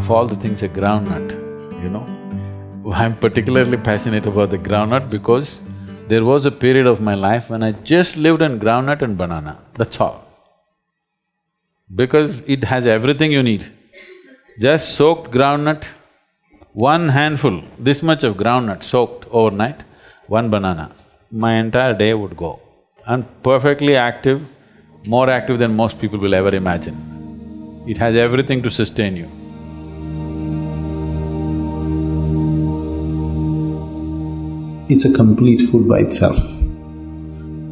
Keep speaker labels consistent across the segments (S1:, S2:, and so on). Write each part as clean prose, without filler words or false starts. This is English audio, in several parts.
S1: of all the things, a groundnut, you know. I'm particularly passionate about the groundnut because there was a period of my life when I just lived on groundnut and banana, that's all. Because it has everything you need. Just soaked groundnut, one handful, this much of groundnut soaked overnight, one banana, my entire day would go. I'm perfectly active, more active than most people will ever imagine. It has everything to sustain you.
S2: It's a complete food by itself.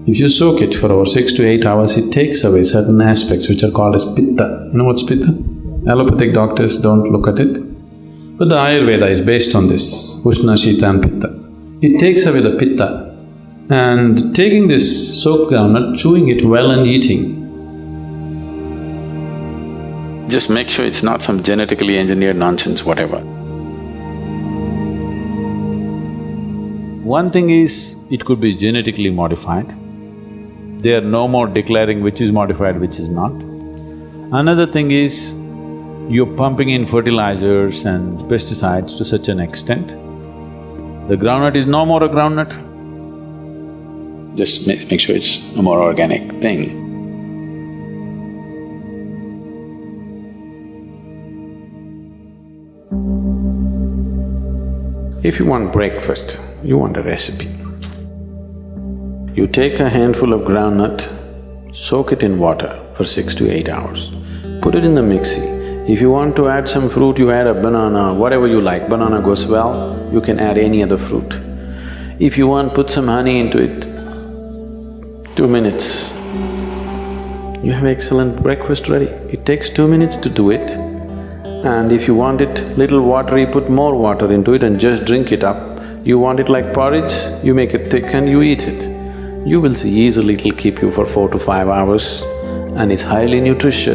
S2: If you soak it for over 6 to 8 hours, it takes away certain aspects which are called as pitta. You know what's pitta? Allopathic doctors don't look at it, but the Ayurveda is based on this, Ushna, Shita and Pitta. It takes away the pitta, and taking this soaked groundnut, chewing it well and eating.
S1: Just make sure it's not some genetically engineered nonsense, whatever. One thing is, it could be genetically modified. They are no more declaring which is modified, which is not. Another thing is, you're pumping in fertilizers and pesticides to such an extent, the groundnut is no more a groundnut. Just make sure it's a more organic thing. If you want breakfast, you want a recipe. You take a handful of groundnut, soak it in water for 6 to 8 hours, put it in the mixie. If you want to add some fruit, you add a banana, whatever you like. Banana goes well, you can add any other fruit. If you want, put some honey into it, 2 minutes. You have excellent breakfast ready. It takes 2 minutes to do it. And if you want it little watery, put more water into it and just drink it up. You want it like porridge, you make it thick and you eat it. You will see easily it'll keep you for 4 to 5 hours and it's highly nutritious.